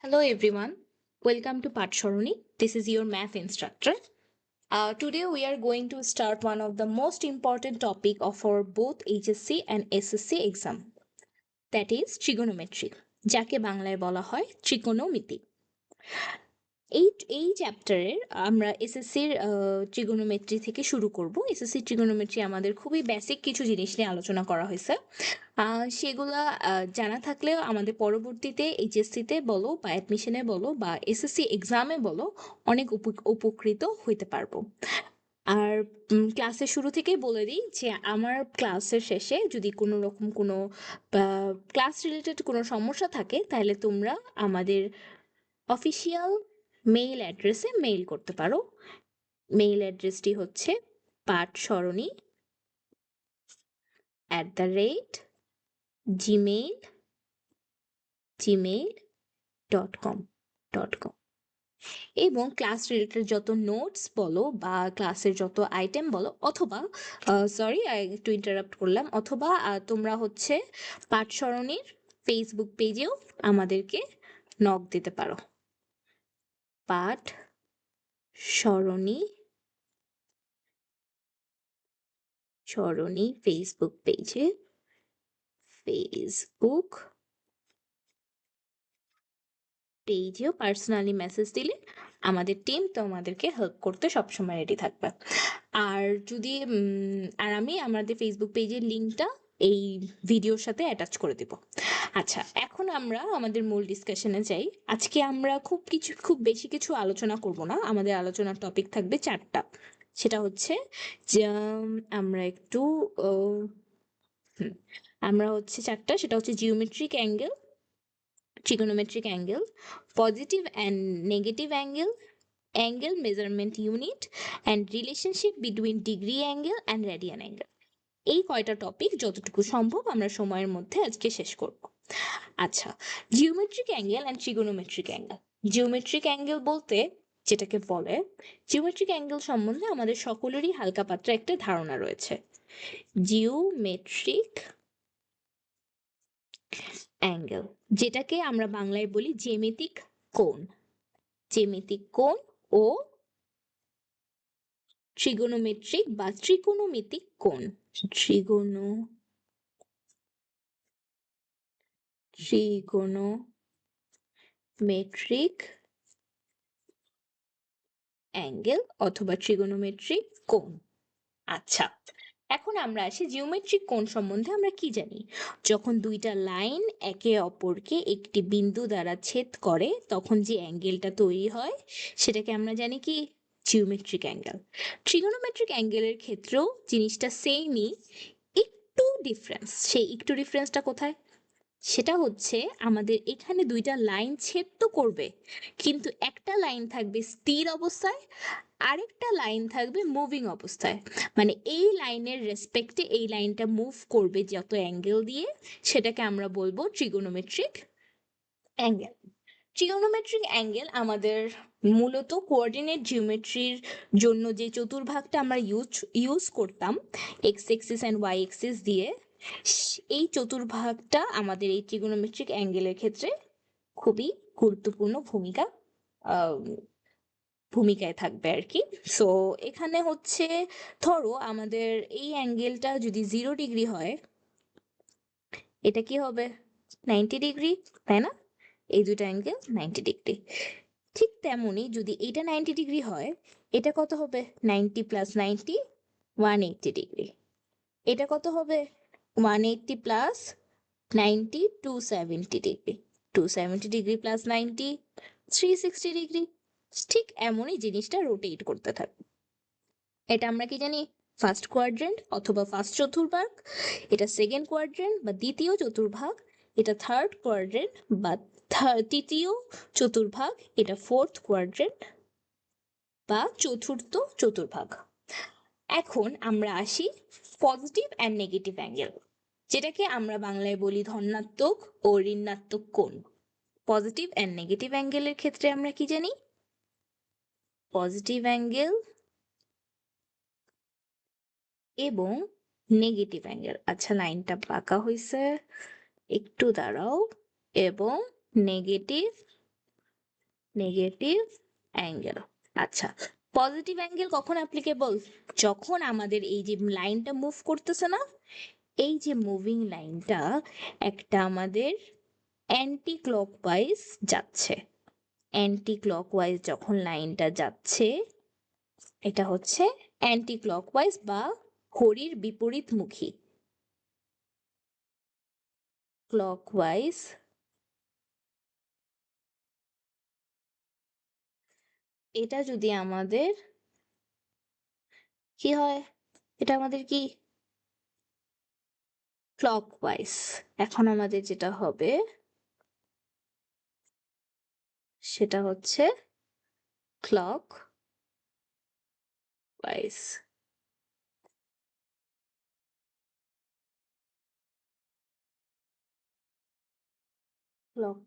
Hello everyone, welcome to Patshoroni. This is your math instructor. Today we are going to start one of the most important topic of our both HSC and SSC exam, that is trigonometry, যাকে বাংলায় বলা হয় ত্রিকোণমিতি। এই চ্যাপ্টারের আমরা এসএসসির trigonometry থেকে শুরু করব। এসএসসি ট্রিগোনোমেট্রি আমাদের খুবই বেসিক কিছু জিনিস নিয়ে আলোচনা করা হয়েছে। সেগুলা জানা থাকলেও আমাদের পরবর্তীতে এইচএসসিতে বলো বা অ্যাডমিশনে বলো বা এসএসসি এক্সামে বলো অনেক উপকৃত হইতে পারবো। আর ক্লাসের শুরু থেকেই বলে দিই যে আমার ক্লাসের শেষে যদি কোনো রকম কোনো ক্লাস রিলেটেড কোনো সমস্যা থাকে তাহলে তোমরা আমাদের অফিসিয়াল মেইল অ্যাড্রেসে মেইল করতে পারো। মেইল অ্যাড্রেসটি হচ্ছে patsharoni@gmail.com এবং ক্লাস রিলেটেড যত নোটস বলো বা ক্লাসের যত আইটেম বলো অথবা সরি একটু ইন্টারাপ্ট করলাম, অথবা তোমরা হচ্ছে পাঠসরণীর ফেসবুক পেজেও আমাদেরকে নক দিতে পারো। পাঠ সরণী ফেসবুক পেজেও পার্সোনালি মেসেজ দিলে আমাদের টিম তোমাদেরকে হেল্প করতে সবসময় রেডি থাকবে। আর যদি আর আমি আমাদের ফেসবুক পেজের লিঙ্কটা এই ভিডিওর সাথে অ্যাটাচ করে দেব। আচ্ছা, এখন আমরা আমাদের মূল ডিসকাশনে যাই। আজকে আমরা খুব বেশি কিছু আলোচনা করব না, আমাদের আলোচনার টপিক থাকবে চারটা। সেটা হচ্ছে যে আমরা হচ্ছে চারটা, সেটা হচ্ছে geometric angle, trigonometric angle, positive and negative angle, angle measurement unit, and relationship between degree angle and radian angle. এই কয়টা টপিক যতটুকু সম্ভব আমরা সময়ের মধ্যে আজকে শেষ করব। আচ্ছা, geometric angle and trigonometric angle. Geometric angle বলতে যেটাকে বলে, জিওমেট্রিক অ্যাঙ্গেল সম্বন্ধে আমাদের সকলেরই হালকা পাতলা একটা ধারণা রয়েছে। জিওমেট্রিক অ্যাঙ্গেল, যেটাকে আমরা বাংলায় বলি জ্যামিতিক কোণ, ও ট্রিগোনোমেট্রিক বা ত্রিকোণমিতিক কোণ, ট্রিগোনোমেট্রিক অ্যাঙ্গেল অথবা ট্রিগোনোমেট্রিক কোণ। আচ্ছা, এখন আমরা আসি জিওমেট্রিক কোণ সম্বন্ধে আমরা কি জানি। যখন দুইটা লাইন একে অপরকে একটি বিন্দু দ্বারা ছেদ করে তখন যে অ্যাঙ্গেলটা তৈরি হয় সেটাকে আমরা জানি কি, জিওমেট্রিক অ্যাঙ্গেল। ট্রিগোনোমেট্রিক অ্যাঙ্গেলের ক্ষেত্রেও জিনিসটা সেমই, সেই একটু ডিফারেন্সটা কোথায়? সেটা হচ্ছে আমাদের এখানে দুইটা লাইন ছেদ তো করবে, কিন্তু একটা লাইন থাকবে স্থির অবস্থায়, আরেকটা লাইন থাকবে মুভিং অবস্থায়। মানে এই লাইনের রেসপেক্টে এই লাইনটা মুভ করবে যত অ্যাঙ্গেল দিয়ে, সেটাকে আমরা বলবো ট্রিগোনোমেট্রিক অ্যাঙ্গেল। ট্রিগোনোমেট্রিক অ্যাঙ্গেল আমাদের মূলত কোঅর্ডিনেট জিওমেট্রির জন্য যে চতুর্ভাগটা আমরা ইউজ করতাম X axis and Y axis দিয়ে, এই চতুর্ভাগটা আমাদের এই ট্রিগোনোমেট্রিক অ্যাঙ্গেলের ক্ষেত্রে খুবই গুরুত্বপূর্ণ ভূমিকায় থাকবে আর কি। সো এখানে হচ্ছে ধরো আমাদের এই অ্যাঙ্গেলটা যদি 0 ডিগ্রি হয়, এটা কি হবে 90 ডিগ্রি, তাই না? এই দুটো অ্যাঙ্গেল 90 ডিগ্রি। ঠিক তেমনি যদি এটা 90 ডিগ্রি হয়, এটা কত হবে 90 প্লাস 90 180 ডিগ্রি। এটা কত হবে 180 plus 90 270 degree, 270 degree plus 90 360 degree. ঠিক এমনই জিনিসটা রোটেট করতে থাকবে। এটা আমরা কি জানি, ফার্স্ট কোয়াড্রেন্ট অথবা ফার্স্ট চতুর্ভাগ, এটা সেকেন্ড কোয়াড্রেন্ট বা দ্বিতীয় চতুর্ভাগ, এটা থার্ড কোয়াড্রেন্ট বা তৃতীয় চতুর্ভাগ, এটা ফোর্থ কোয়াড্রেন্ট বা চতুর্থ চতুর্ভাগ। এখন আমরা আসি পজিটিভ অ্যান্ড নেগেটিভ অ্যাঙ্গেল, যেটাকে আমরা বাংলায় বলি ধনাত্মক ও ঋণাত্মক কোণ। পজিটিভ অ্যান্ড নেগেটিভ অ্যাঙ্গেলের ক্ষেত্রে আমরা কি জানি, পজিটিভ অ্যাঙ্গেল এবং নেগেটিভ অ্যাঙ্গেল। আচ্ছা, লাইনটা বাঁকা হয়েছে, একটু দাঁড়াও। এবং নেগেটিভ নেগেটিভ অ্যাঙ্গেল। আচ্ছা, পজিটিভ অ্যাঙ্গেল কখন অ্যাপ্লিকেবল? যখন আমাদের এই যে লাইনটা মুভ করতেছে না, এই যে মুভিং লাইনটা একটা আমাদের অ্যান্টি ক্লকওয়াইজ যাচ্ছে। অ্যান্টি ক্লকওয়াইজ যখন লাইনটা যাচ্ছে, এটা হচ্ছে অ্যান্টি ক্লকওয়াইজ বা ঘড়ির বিপরীতমুখী। ক্লকওয়াইজ এটা যদি আমাদের কি হয়, এটা আমাদের কি ক্লকওয়াইজ। এখন আমাদের যেটা হবে সেটা হচ্ছে ক্লকওয়াইজ। ক্লক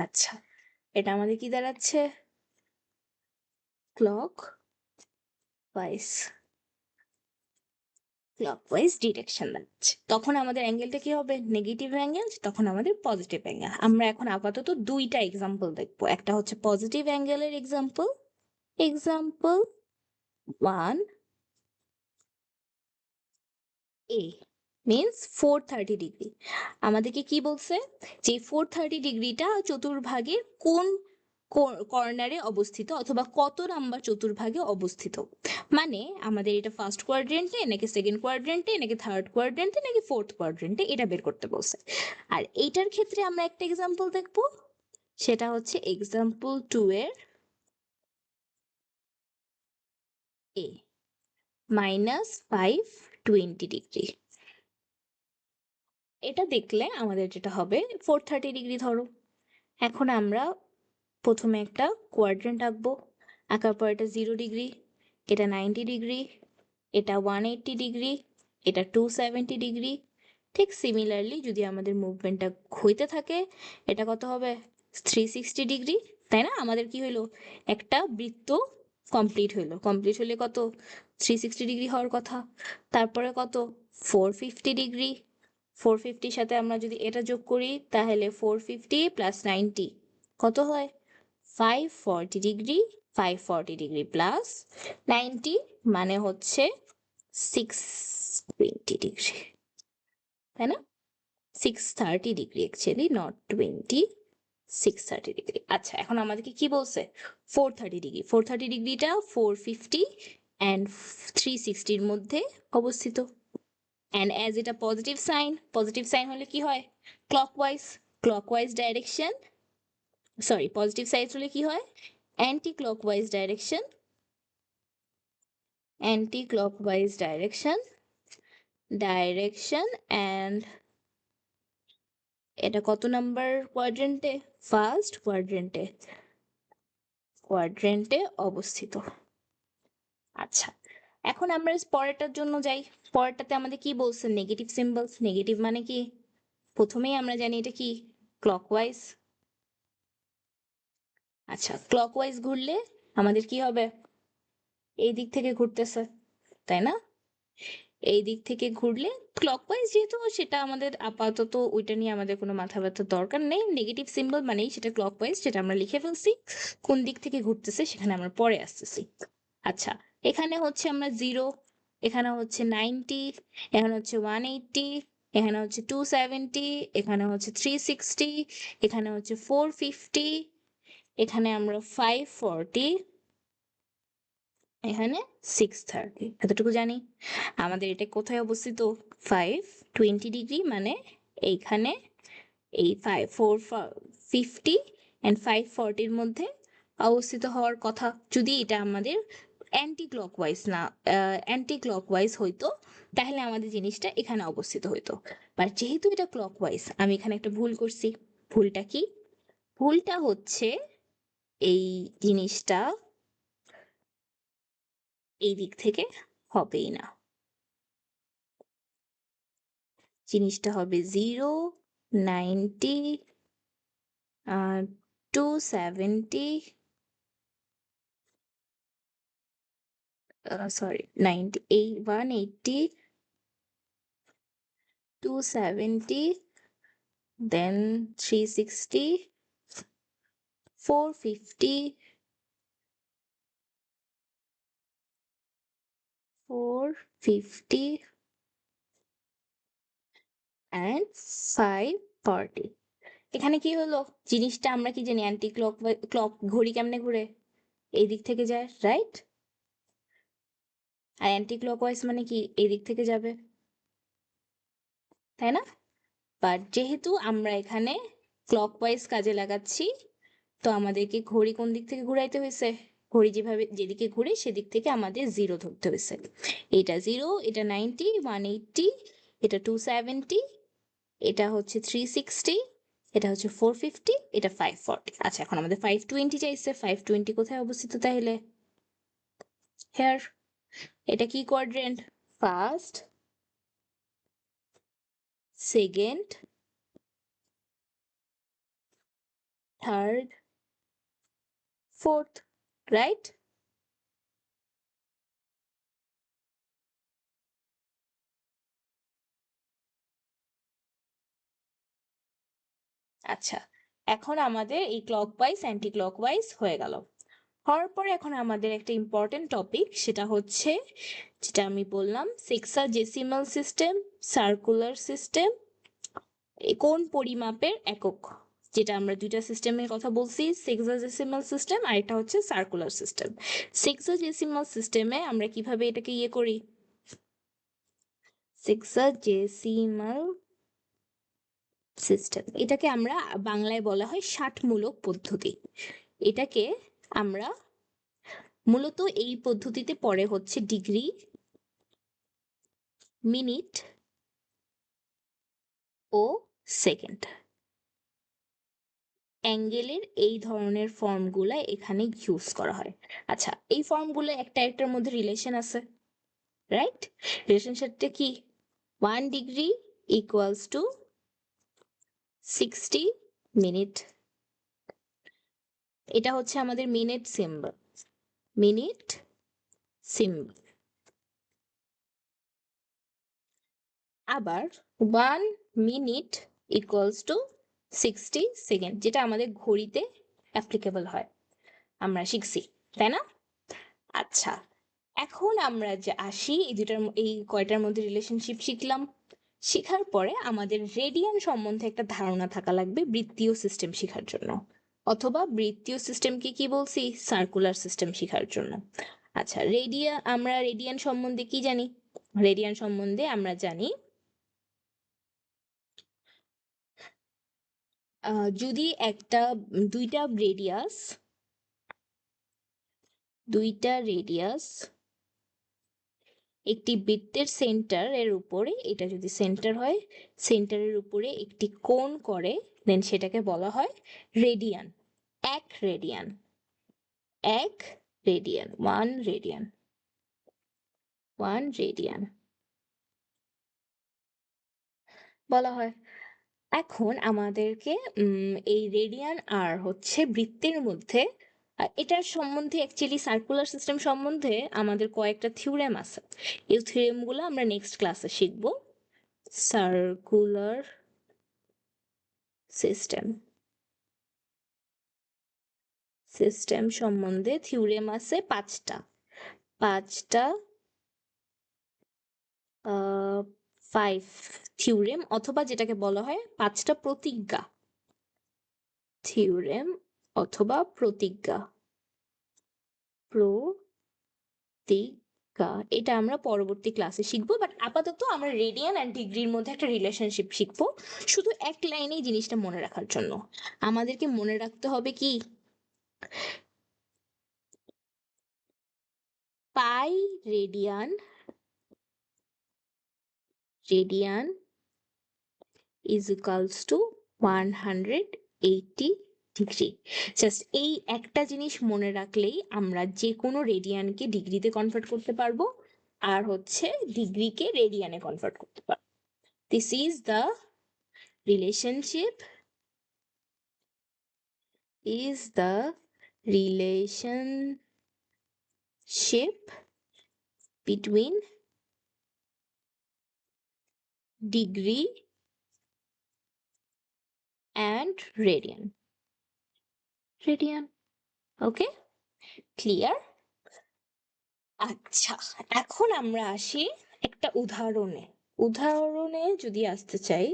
আচ্ছা, এটা আমাদের কি দাঁড়াচ্ছে? ক্লকওয়াইজ। ক্লকওয়াইজ ডিরেকশন দাঁড়াচ্ছে। তখন আমাদের অ্যাঙ্গেলটা কি হবে? নেগেটিভ অ্যাঙ্গেল, তখন আমাদের পজিটিভ অ্যাঙ্গেল। আমরা এখন আপাতত দুইটা এক্সাম্পল দেখবো। একটা হচ্ছে পজিটিভ অ্যাঙ্গেলের example, example 1A means 430 degree. আমাদেরকে কি বলছে? যে 430 ডিগ্রিটা চতুর্ভাগের কোন কর্নারে অবস্থিত অথবা কত নাম্বার চতুর্ভাগে অবস্থিত। মানে আমাদের এটা ফার্স্ট কোয়াড্রেন্টে নাকি সেকেন্ড কোয়াড্রেন্টে নাকি থার্ড কোয়াড্রেন্টে নাকি ফোর্থ কোয়াড্রেন্টে, এটা বের করতে বলছে। আর এইটার ক্ষেত্রে আমরা একটা এক্সাম্পল দেখব, সেটা হচ্ছে এক্সাম্পল 2 এর A -520 ডিগ্রি। এটা দেখলে আমাদের যেটা হবে 430 ডিগ্রি ধরো। এখন আমরা প্রথমে একটা কোয়াড্রেন্ট আঁকবো। আঁকার পর এটা 0 ডিগ্রি, এটা 90 ডিগ্রি, এটা 180 ডিগ্রি, এটা 270 ডিগ্রি। ঠিক সিমিলারলি যদি আমাদের মুভমেন্টটা হইতে থাকে, এটা কত হবে? 360 ডিগ্রি। তাই না? আমাদের কি হইলো? একটা বৃত্ত কমপ্লিট হইলো। কমপ্লিট হলে কত? 360 ডিগ্রি হওয়ার কথা। তারপরে কত? 450 ডিগ্রি। 450 সাথে আমরা যদি এটা যোগ করি তাহলে 450 প্লাস 90 কত হয়? 540 ডিগ্রি। 540 ডিগ্রি প্লাস 90 মানে হচ্ছে 620 ডিগ্রি, তাই না? 630 ডিগ্রি অ্যাকচুয়ালি, নট 20, 630 ডিগ্রি। আচ্ছা, এখন আমাদেরকে কি বলছে? 430 ডিগ্রি। 430 ডিগ্রিটা 450 অ্যান্ড 360-র মধ্যে অবস্থিত। অ্যান্ড অ্যাজ এটা পজিটিভ সাইন, পজিটিভ সাইন হলে কি হয়? Clockwise. Clockwise direction, sorry, positive side হলে কি হয়? Anti clockwise direction, anti clockwise direction, direction and এটা কত নাম্বার কোয়াড্রেন্টে? ফার্স্ট কোয়াড্রেন্টে, কোয়াড্রেন্টে অবস্থিত। আচ্ছা, এখন আমরা পরেরটার জন্য যাই। পরেরটাতে আমাদের কি বলছে? Negative symbols. নেগেটিভ মানে কি? প্রথমেই আমরা জানি এটা কি? ক্লকওয়াইজ। আচ্ছা, ক্লকওয়াইজ ঘুরলে আমাদের কি হবে? এই দিক থেকে ঘুরতেছে, তাই না? এই দিক থেকে ঘুরলে ক্লকওয়াইজ, যেহেতু সেটা আমাদের আপাতত ওইটা নিয়ে আমাদের কোনো মাথা ব্যথার দরকার নেই। নেগেটিভ সিম্বল মানেই সেটা ক্লকওয়াইজ, যেটা আমরা লিখে ফেলছি। কোন দিক থেকে ঘুরতেছে সেখানে আমরা পরে আসতেছি। আচ্ছা, এখানে হচ্ছে আমরা 0, এখানে হচ্ছে 90, এখানে হচ্ছে 180, এখানে হচ্ছে 270, এখানে হচ্ছে 360, এখানে হচ্ছে 450, এখানে আমরা 540, এখানে 630, এতটুকু জানি। আমাদের এটা কোথায় অবস্থিত? 520 ডিগ্রি মানে এইখানে, এই 450 অ্যান্ড 540-র মধ্যে অবস্থিত হওয়ার কথা। যদি এটা আমাদের অ্যান্টি ক্লকওয়াইজ না, অ্যান্টি ক্লকওয়াইজ হইতো, তাহলে আমাদের জিনিসটা এখানে অবস্থিত হইতো। বাট যেহেতু এটা ক্লকওয়াইজ, আমি এখানে একটা ভুল করছি। ভুলটা কি? ভুলটা হচ্ছে এই জিনিসটা এই দিক থেকে হবেই না। জিনিসটা হবে 0, 90, 270, sorry, 98, 180, 270, then 360, 450, 450, and 540. এখানে কি হলো? জিনিসটা আমরা কি জানি, অ্যান্টি ক্লক ঘড়ি কেমনে ঘুরে? এই দিক থেকে যায়, রাইট? আর অ্যান্টি ক্লকওয়াইজ মানে কি এই দিক থেকে যাবে, তাই না? বাট যেহেতু আমরা এখানে ক্লকওয়াইজ কাজে লাগাচ্ছি, তো আমাদেরকে ঘড়ি কোন দিক থেকে ঘুরাইতে হয়েছে? ঘড়ি যেভাবে যেদিকে ঘুরে সেদিক থেকে আমাদের জিরো ধরতে হয়েছে। এটা জিরো, এটা 90, 180, এটা 270, এটা হচ্ছে 360, এটা হচ্ছে 450, এটা 540। আচ্ছা, এখন আমাদের 520 চাইছে। 520 কোথায় অবস্থিত তাহলে? হেয়ার। এটা কি quadrant? First, second, third, fourth, right? আচ্ছা, এখন আমাদের এই ক্লকওয়াইজ অ্যান্টি ক্লকওয়াইজ হয়ে গেল। হওয়ার পরে এখন আমাদের একটা ইম্পর্টেন্ট টপিক, সেটা হচ্ছে যেটা আমি বললাম, সেক্সাডেসিমাল সিস্টেম, সার্কুলার সিস্টেম, কোন পরিমাপের একক। যেটা আমরা দুইটা সিস্টেমের কথা বলছি, সেক্সাডেসিমাল সিস্টেম আর একটা হচ্ছে সার্কুলার সিস্টেম। সেক্সাডেসিমাল সিস্টেমে আমরা কিভাবে এটাকে ইয়ে করি? সেক্সাডেসিমাল সিস্টেম, এটাকে আমরা বাংলায় বলা হয় ষাটমূলক পদ্ধতি। এটাকে আমরা মূলত এই পদ্ধতিতে পড়ে হচ্ছে ডিগ্রি, মিনিট ও সেকেন্ড। অ্যাঙ্গেলের এই ধরনের ফর্মগুলো এখানে ইউজ করা হয়। আচ্ছা, এই ফর্মগুলো একটা একটার মধ্যে রিলেশন আছে, রাইট? রিলেশনশিপটা কি? 1 ডিগ্রি ইকুয়ালস টু 60 মিনিট। এটা হচ্ছে আমাদের মিনিট সিম্বল, মিনিট সিম্বল। আবার 1 মিনিট ইকুয়ালস টু 60 সেকেন্ড, যেটা আমাদের ঘড়িতে অ্যাপ্লিকেবল হয়, আমরা শিখছি, তাই না? আচ্ছা, এখন আমরা যে আসি এই দুটার এই কয়টার মধ্যে রিলেশনশিপ শিখলাম। শেখার পরে আমাদের রেডিয়ান সম্বন্ধে একটা ধারণা থাকা লাগবে বৃত্তীয় সিস্টেম শেখার জন্য, অথবা বৃত্তীয় সিস্টেমকে কি বলছি, সার্কুলার সিস্টেম শেখার জন্য। আচ্ছা, আমরা রেডিয়ান সম্বন্ধে কি জানি? রেডিয়ান সম্বন্ধে আমরা জানি যদি একটা দুইটা রেডিয়াস একটি বৃত্তের সেন্টারের উপরে, এটা যদি সেন্টার হয়, সেন্টারের উপরে একটি কোণ করে, দেন সেটাকে বলা হয় রেডিয়ান। এক রেডিয়ান, এক রেডিয়ান, 1 রেডিয়ান, 1 রেডিয়ান বলা হয়। এখন আমাদেরকে এই রেডিয়ান আর হচ্ছে বৃত্তের মধ্যে, এটার সম্বন্ধে অ্যাকচুয়ালি সার্কুলার সিস্টেম সম্বন্ধে আমাদের কয়েকটা থিওরেম আছে। এই থিওরেমগুলো আমরা নেক্সট ক্লাসে শিখব। সার্কুলার সিস্টেম সম্বন্ধে থিওরেম আছে 5টা। 5 থিওরেম, অথবা যেটাকে বলা হয় 5টা প্রতিজ্ঞা। থিওরেম অথবা প্রতিজ্ঞা, প্রতিজ্ঞা, এটা আমরা পরবর্তী ক্লাসে শিখবো। বাট আপাতত আমরা রেডিয়ান অ্যান্ড ডিগ্রির মধ্যে একটা রিলেশনশিপ শিখবো, শুধু এক লাইনেই জিনিসটা মনে রাখার জন্য। আমাদেরকে মনে রাখতে হবে কি, পাই radian, radian is equals two 180 degree. Just এই একটা জিনিস মনে রাখলেই আমরা যে কোনো রেডিয়ানকে ডিগ্রিতে কনভার্ট করতে পারবো, আর হচ্ছে ডিগ্রিকে রেডিয়ানে কনভার্ট করতে পারবো। This is the relationship, is the relationship between degree and radian. Okay, clear? আচ্ছা, এখন আমরা আসি একটা উদাহরণে যদি আসতে চাই,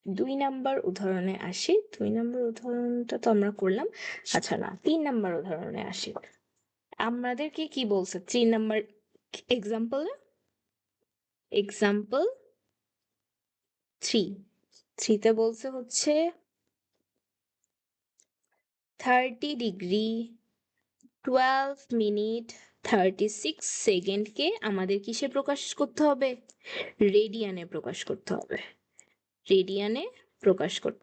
2 নাম্বার উদাহরণে আসি। 2 নাম্বার উদাহরণটা তো আমরা করলাম। আচ্ছা না, 3 নাম্বার উদাহরণে আসি। আমাদেরকে কি বলছে 3 নাম্বার এক্সাম্পল 3তে বলছে হচ্ছে 30 ডিগ্রি 12 মিনিট 36 সেকেন্ডকে আমাদের কিসে প্রকাশ করতে হবে? রেডিয়ানে প্রকাশ করতে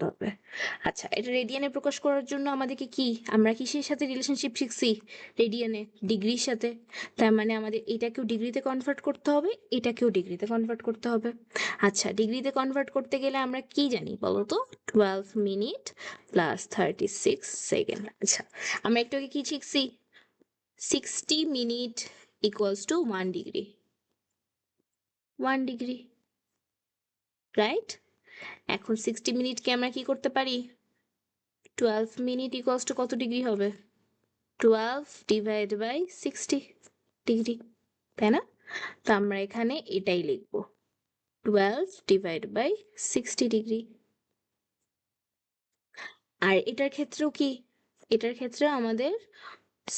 হবে। আচ্ছা, এটা রেডিয়ানে প্রকাশ করার জন্য আমাদেরকে আমরা কিসের সাথে রিলেশনশিপ শিখছি? রেডিয়ানে, ডিগ্রির সাথে। তার মানে আমাদের এটাকেও ডিগ্রিতে কনভার্ট করতে হবে, এটাকেও ডিগ্রিতে কনভার্ট করতে হবে। আচ্ছা, ডিগ্রিতে কনভার্ট করতে গেলে আমরা কি জানি বলো তো? 12 মিনিট প্লাস 36 সেকেন্ড। আচ্ছা, আমরা একটু আগে কি শিখছি? 60 minute equals to 1 degree. Right? এখন 60 মিনিটকে আমরা কি করতে পারি? 12 মিনিট ইকুয়ালস টু কত ডিগ্রি হবে? 12 ডিভাইড বাই 60 ডিগ্রি, তাই না? তো আমরা এখানে এটাই লিখব, 12 ডিভাইড বাই 60 ডিগ্রি। আর এটার ক্ষেত্রেও এটার ক্ষেত্রে আমাদের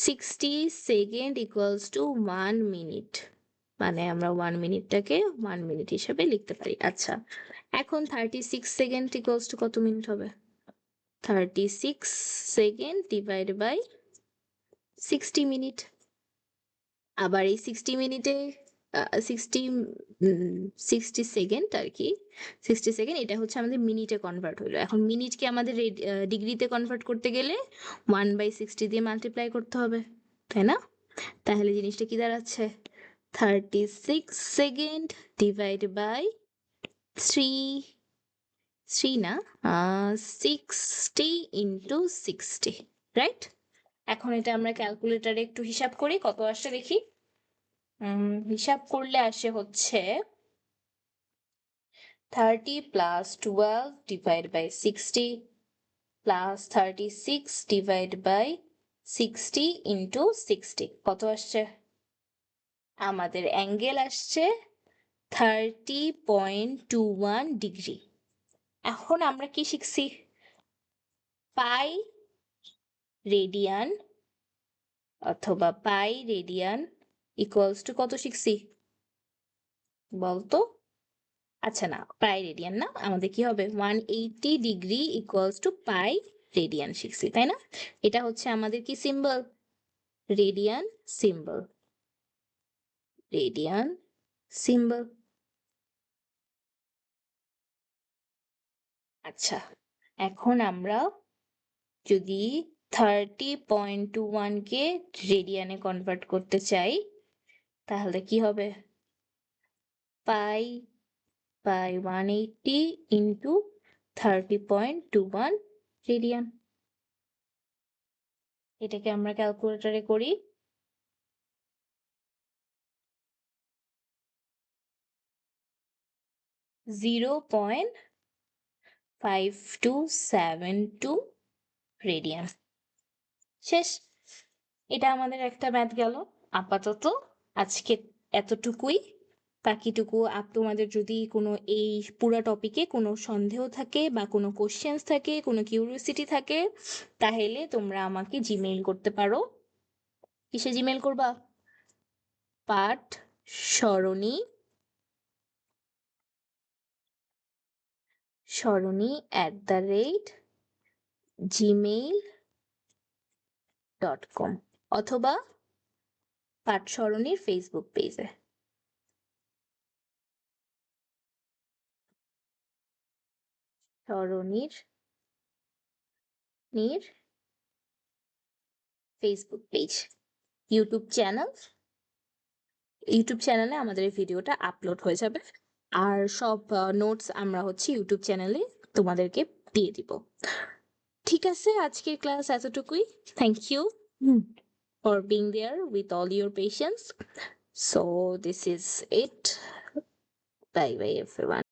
60 সেকেন্ড ইকুয়ালস টু 1 মিনিট, মানে আমরা 1 মিনিটটাকে 1 মিনিট হিসেবে লিখতে পারি। আচ্ছা, এখন 36 সেকেন্ড ইকুয়ালস টু কত মিনিট হবে? 36 সেকেন্ড ডিভাইড বাই 60 মিনিট। আবার এই 60 মিনিটে 60 সেকেন্ড আর কি, 60 সেকেন্ড এটা হচ্ছে আমাদের মিনিটে কনভার্ট হলো। এখন মিনিটকে আমাদের ডিগ্রিতে কনভার্ট করতে গেলে 1/60 দিয়ে মাল্টিপ্লাই করতে হবে, তাই না? তাহলে জিনিসটা কি দাঁড়াচ্ছে? 36 সেকেন্ড ডিভাইড বাই 3 না, 60 ইন্টু 60, রাইট? এখন এটা আমরা ক্যালকুলেটারে একটু হিসাব করি, কত আসছে দেখি। হিসাব করলে আসে হচ্ছে 30 plus 12 divide by 60 plus 36 divide by 60 into 60, কত আসছে? আমাদের অ্যাঙ্গেল আসছে 30.21 ডিগ্রি। এখন আমরা কি শিখছি? পাই রেডিয়ান অথবা পাই রেডিয়ান ইকুয়ালস টু কত শিখছি বলতো? আচ্ছা না, পাই রেডিয়ান না, আমাদের কি হবে? 180 degree equals to pi radian শিখছি, তাই না? এটা হচ্ছে আমাদের কি সিম্বল? Radian symbol. আচ্ছা, এখন আমরা যদি 30.21কে রেডিয়ানে কনভার্ট করতে চাই, তাহলে কি হবে? পাই 180 ইন্টু 30.21 রেডিয়ান। এটাকে আমরা ক্যালকুলেটরে করি। 0.5272 রেডিয়ান। শেষ। এটা আমাদের একটা ম্যাথ গেল। আপাতত আজকে এতটুকুই। বাকিটুকু তোমাদের যদি কোনো এই পুরো টপিকে কোনো সন্দেহ থাকে বা কোনো কোশ্চেন্স থাকে, কোনো কিউরিওসিটি থাকে, তাহলে তোমরা আমাকে জিমেইল করতে পারো। কিসে জিমেইল করবা? পাঠ সরণি @gmail.com অথবা পাঠ সরণির ফেসবুক পেজে। সরণির ফেসবুক পেজ, ইউটিউব চ্যানেলে আমাদের এই ভিডিওটা আপলোড হয়ে যাবে। আর সব নোটস আমরা হচ্ছে ইউটিউব চ্যানেলে তোমাদেরকে দিয়ে দিব। ঠিক আছে, আজকের ক্লাস এতটুকুই। Thank you. for being there with all your patience. So this is it. Bye bye everyone.